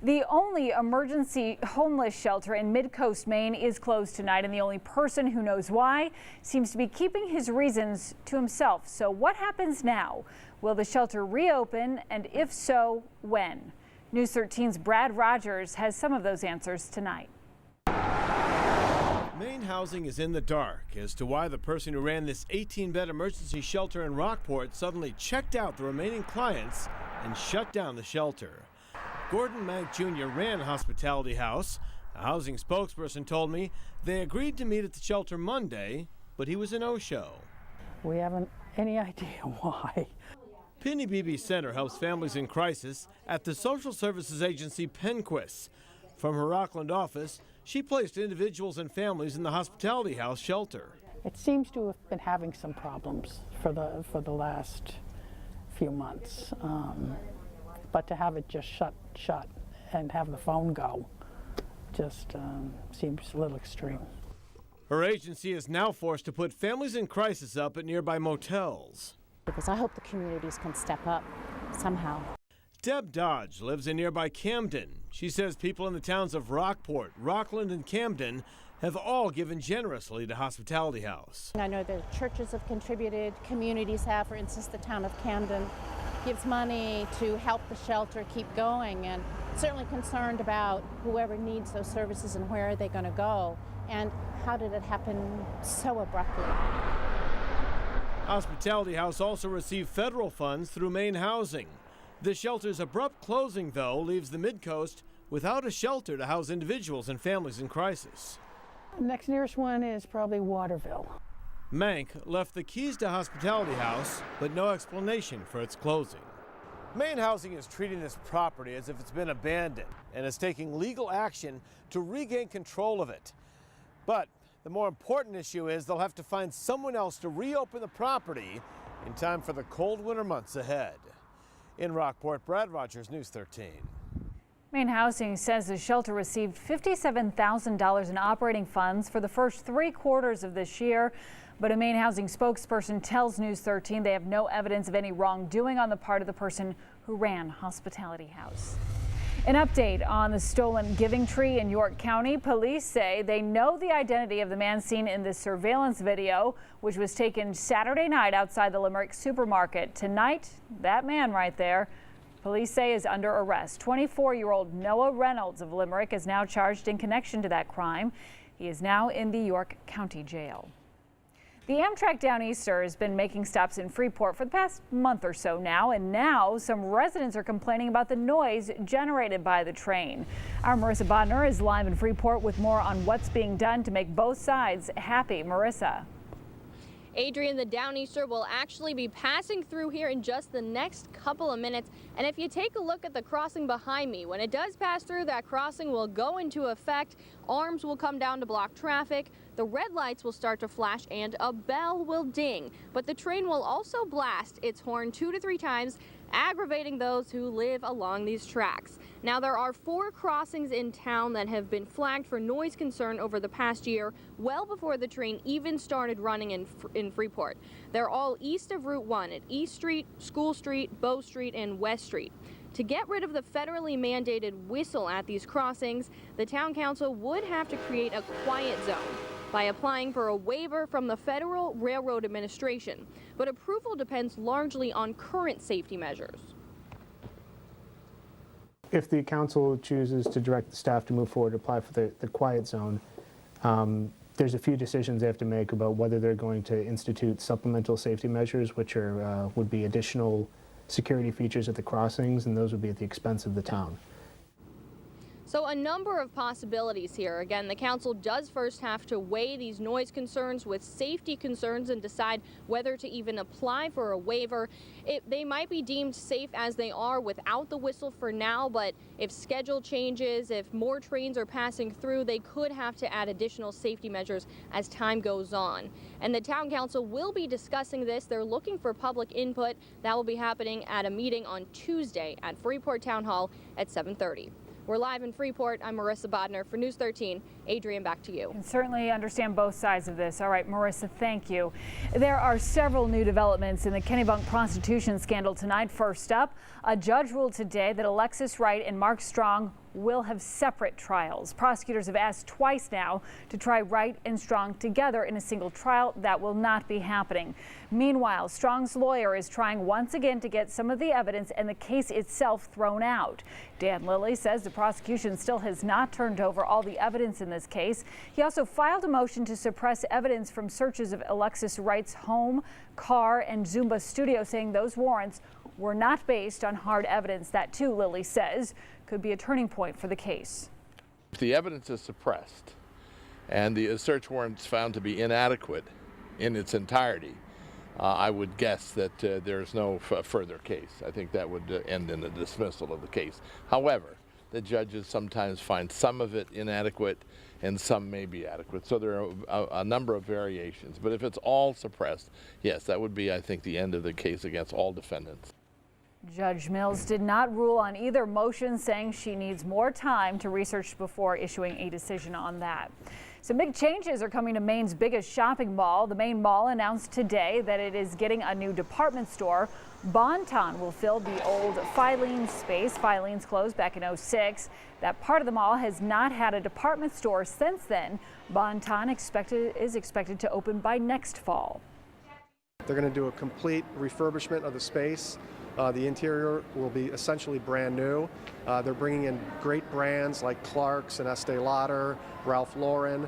The only emergency homeless shelter in Mid-Coast Maine is closed tonight, and the only person who knows why seems to be keeping his reasons to himself. So what happens now? Will the shelter reopen, and if so, when? News 13's Brad Rogers has some of those answers tonight. Maine Housing is in the dark as to why the person who ran this 18-bed emergency shelter in Rockport suddenly checked out the remaining clients and shut down the shelter. Gordon Mank Jr. ran Hospitality House. A housing spokesperson told me they agreed to meet at the shelter Monday, but he was a no-show. We haven't any idea why. Penny Beebe Center helps families in crisis at the social services agency Penquist. From her Rockland office, she placed individuals and families in the Hospitality House shelter. It seems to have been having some problems for the last few months, but to have it just shut and have the phone go just seems a little extreme. Her agency is now forced to put families in crisis up at nearby motels. Because I hope the communities can step up somehow. Deb Dodge lives in nearby Camden. She says people in the towns of Rockport, Rockland, and Camden have all given generously to Hospitality House. I know the churches have contributed, communities have. For instance, the town of Camden gives money to help the shelter keep going, and certainly concerned about whoever needs those services and where are they going to go, and how did it happen so abruptly. Hospitality House also received federal funds through Maine Housing. The shelter's abrupt closing, though, leaves the Mid-Coast without a shelter to house individuals and families in crisis. The next nearest one is probably Waterville. Mank left the keys to Hospitality House, but no explanation for its closing. Maine Housing is treating this property as if it's been abandoned and is taking legal action to regain control of it. But the more important issue is they'll have to find someone else to reopen the property in time for the cold winter months ahead. In Rockport, Brad Rogers, News 13. Maine Housing says the shelter received $57,000 in operating funds for the first 3 quarters of this year. But a Maine Housing spokesperson tells News 13 they have no evidence of any wrongdoing on the part of the person who ran Hospitality House. An update on the stolen giving tree in York County. Police say they know the identity of the man seen in the surveillance video, which was taken Saturday night outside the Limerick supermarket. Tonight, that man right there, police say, is under arrest. 24-year-old Noah Reynolds of Limerick is now charged in connection to that crime. He is now in the York County Jail. The Amtrak Downeaster has been making stops in Freeport for the past month or so now, and now some residents are complaining about the noise generated by the train. Our Marissa Bodner is live in Freeport with more on what's being done to make both sides happy. Marissa. Adrian, the Downeaster will actually be passing through here in just the next couple of minutes. And if you take a look at the crossing behind me, when it does pass through, that crossing will go into effect. Arms will come down to block traffic. The red lights will start to flash and a bell will ding. But the train will also blast its horn 2 to 3 times, aggravating those who live along these tracks. Now, there are 4 crossings in town that have been flagged for noise concern over the past year, well before the train even started running in Freeport. They're all east of Route 1 at East Street, School Street, Bow Street, and West Street. To get rid of the federally mandated whistle at these crossings, the town council would have to create a quiet zone by applying for a waiver from the Federal Railroad Administration. But approval depends largely on current safety measures. If the council chooses to direct the staff to move forward to apply for the quiet zone, there's a few decisions they have to make about whether they're going to institute supplemental safety measures, which are would be additional security features at the crossings, and those would be at the expense of the town. So a number of possibilities here. Again, the council does first have to weigh these noise concerns with safety concerns and decide whether to even apply for a waiver. They might be deemed safe as they are without the whistle for now, but if schedule changes, if more trains are passing through, they could have to add additional safety measures as time goes on. And the town council will be discussing this. They're looking for public input. That will be happening at a meeting on Tuesday at Freeport Town Hall at 7:30. We're live in Freeport. I'm Marissa Bodner for News 13. Adrian, back to you. I can certainly understand both sides of this. All right, Marissa, thank you. There are several new developments in the Kennebunk prostitution scandal tonight. First up, a judge ruled today that Alexis Wright and Mark Strong will have separate trials. Prosecutors have asked twice now to try Wright and Strong together in a single trial. That will not be happening. Meanwhile, Strong's lawyer is trying once again to get some of the evidence and the case itself thrown out. Dan Lilly says the prosecution still has not turned over all the evidence in this case. He also filed a motion to suppress evidence from searches of Alexis Wright's home, car, and Zumba studio, saying those warrants were not based on hard evidence. That, too, Lilly says, could be a turning point for the case. If the evidence is suppressed and the search warrants found to be inadequate in its entirety, I would guess that there's no further case. I think that would end in a dismissal of the case. However, the judges sometimes find some of it inadequate and some may be adequate. So there are a number of variations. But if it's all suppressed, yes, that would be, I think, the end of the case against all defendants. Judge Mills did not rule on either motion, saying she needs more time to research before issuing a decision on that. Some big changes are coming to Maine's biggest shopping mall. The Maine Mall announced today that it is getting a new department store. Bonton will fill the old Filene's space. Filene's closed back in '06. That part of the mall has not had a department store since then. Bonton is expected to open by next fall. They're going to do a complete refurbishment of the space. The interior will be essentially brand new. They're bringing in great brands like Clark's and Estee Lauder, Ralph Lauren.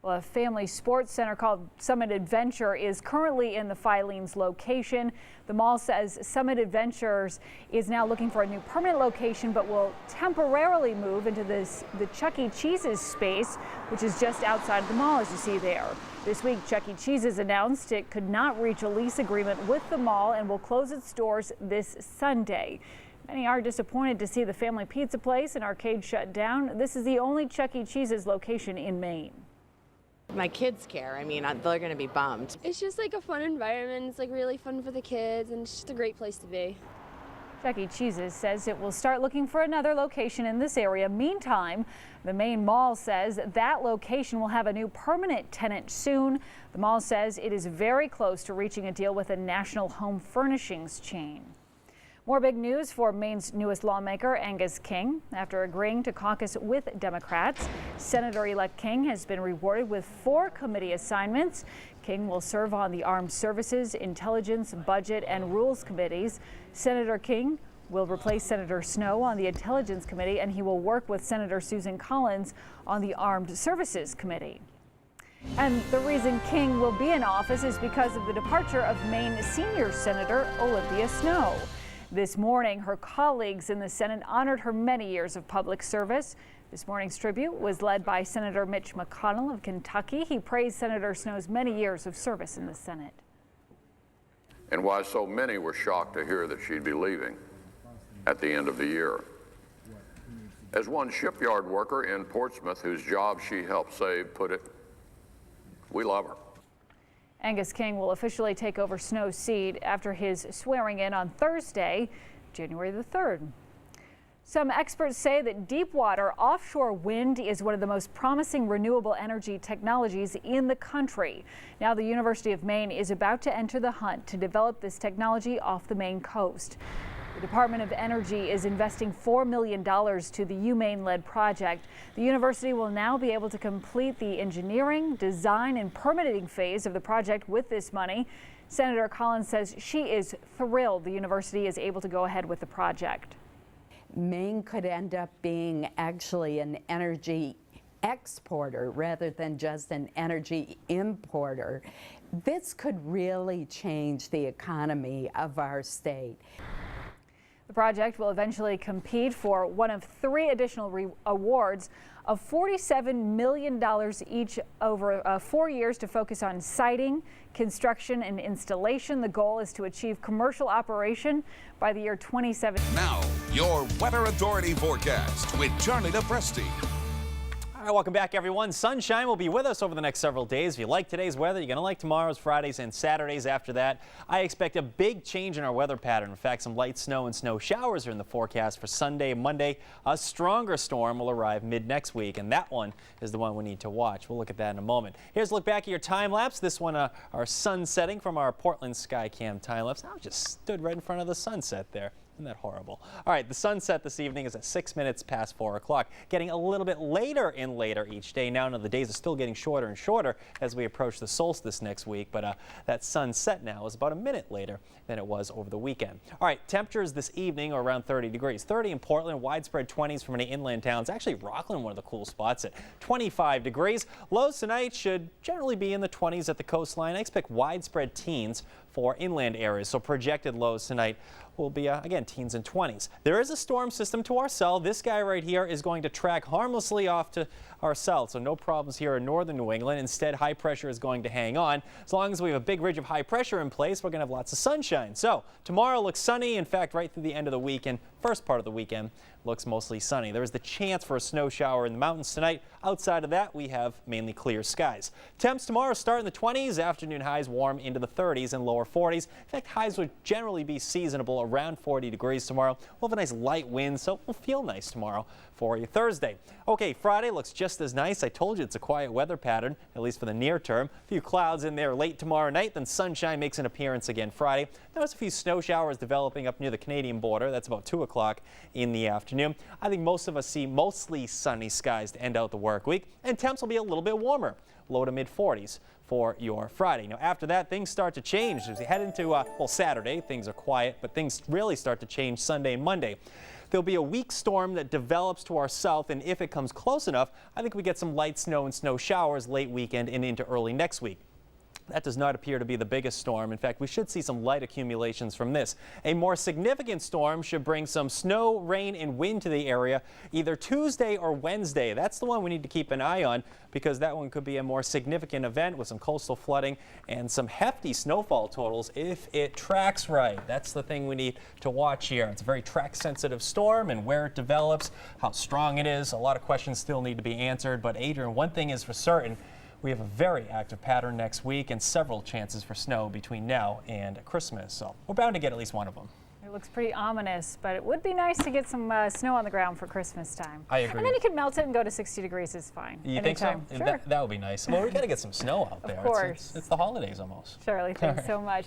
Well, a family sports center called Summit Adventure is currently in the Filene's location. The mall says Summit Adventures is now looking for a new permanent location, but will temporarily move into the Chuck E. Cheese's space, which is just outside of the mall, as you see there. This week, Chuck E. Cheese's announced it could not reach a lease agreement with the mall and will close its doors this Sunday. Many are disappointed to see the family pizza place and arcade shut down. This is the only Chuck E. Cheese's location in Maine. My kids care. I mean, they're going to be bummed. It's just like a fun environment. It's like really fun for the kids and it's just a great place to be. Chuck E. Cheese's says it will start looking for another location in this area. Meantime, the Maine Mall says that location will have a new permanent tenant soon. The mall says it is very close to reaching a deal with a national home furnishings chain. More big news for Maine's newest lawmaker, Angus King. After agreeing to caucus with Democrats, Senator-elect King has been rewarded with 4 committee assignments. King will serve on the Armed Services, Intelligence, Budget, and Rules committees. Senator King will replace Senator Snowe on the Intelligence Committee, and he will work with Senator Susan Collins on the Armed Services Committee. And the reason King will be in office is because of the departure of Maine senior Senator Olympia Snowe. This morning, her colleagues in the Senate honored her many years of public service. This morning's tribute was led by Senator Mitch McConnell of Kentucky. He praised Senator Snow's many years of service in the Senate. And why so many were shocked to hear that she'd be leaving at the end of the year. As one shipyard worker in Portsmouth, whose job she helped save, put it, we love her. Angus King will officially take over Snow's seat after his swearing in on Thursday, January the 3rd. Some experts say that deep water offshore wind is one of the most promising renewable energy technologies in the country. Now the University of Maine is about to enter the hunt to develop this technology off the Maine coast. The Department of Energy is investing $4 million to the UMaine-led project. The university will now be able to complete the engineering, design, and permitting phase of the project with this money. Senator Collins says she is thrilled the university is able to go ahead with the project. Maine could end up being actually an energy exporter rather than just an energy importer. This could really change the economy of our state. The project will eventually compete for one of 3 additional awards of $47 million each over 4 years to focus on siting, construction, and installation. The goal is to achieve commercial operation by the year 2017. Now, your Weather Authority forecast with Charlie DePresti. All right, welcome back, everyone. Sunshine will be with us over the next several days. If you like today's weather, you're going to like tomorrow's, Fridays, and Saturdays after that. I expect a big change in our weather pattern. In fact, some light snow and snow showers are in the forecast for Sunday and Monday. A stronger storm will arrive mid-next week, and that one is the one we need to watch. We'll look at that in a moment. Here's a look back at your time lapse. This one, our sun setting from our Portland Skycam time lapse. I just stood right in front of the sunset there. Isn't that horrible? All right, the sunset this evening is at 6 minutes past 4 o'clock, getting a little bit later and later each day. Now the days are still getting shorter and shorter as we approach the solstice next week, but that sunset now is about a minute later than it was over the weekend. All right, temperatures this evening are around 30 degrees. 30 in Portland, widespread 20s from many inland towns. Actually, Rockland, one of the cool spots at 25 degrees. Lows tonight should generally be in the 20s at the coastline. I expect widespread teens for inland areas, so projected lows tonight will be, again, teens and 20s. There is a storm system to our south. This guy right here is going to track harmlessly off to our south, so no problems here in northern New England. Instead, high pressure is going to hang on. As long as we have a big ridge of high pressure in place, we're going to have lots of sunshine. So tomorrow looks sunny. In fact, right through the end of the weekend, first part of the weekend looks mostly sunny. There is the chance for a snow shower in the mountains tonight. Outside of that, we have mainly clear skies. Temps tomorrow start in the 20s. Afternoon highs warm into the 30s and lower 40s. In fact, highs would generally be seasonable around 40 degrees tomorrow. We'll have a nice light wind, so it'll feel nice tomorrow for you Thursday. Okay, Friday looks just as nice. I told you it's a quiet weather pattern, at least for the near term. A few clouds in there late tomorrow night, then sunshine makes an appearance again Friday. Notice a few snow showers developing up near the Canadian border. That's about 2 o'clock in the afternoon. I think most of us see mostly sunny skies to end out the work week, and temps will be a little bit warmer, low to mid 40s for your Friday. Now, after that, things start to change. As we head into, well, Saturday, things are quiet, but things really start to change Sunday and Monday. There'll be a weak storm that develops to our south, and if it comes close enough, I think we get some light snow and snow showers late weekend and into early next week. That does not appear to be the biggest storm. In fact, we should see some light accumulations from this. A more significant storm should bring some snow, rain, and wind to the area either Tuesday or Wednesday. That's the one we need to keep an eye on because that one could be a more significant event with some coastal flooding and some hefty snowfall totals if it tracks right. That's the thing we need to watch here. It's a very track-sensitive storm, and where it develops, how strong it is. A lot of questions still need to be answered. But Adrian, one thing is for certain. We have a very active pattern next week and several chances for snow between now and Christmas. So we're bound to get at least one of them. It looks pretty ominous, but it would be nice to get some snow on the ground for Christmas time. I agree. And then you can melt it and go to 60 degrees is fine. You think so? Sure. That would be nice. Well, we got to get some snow out there. Of course. It's the holidays almost. Shirley, thanks so much.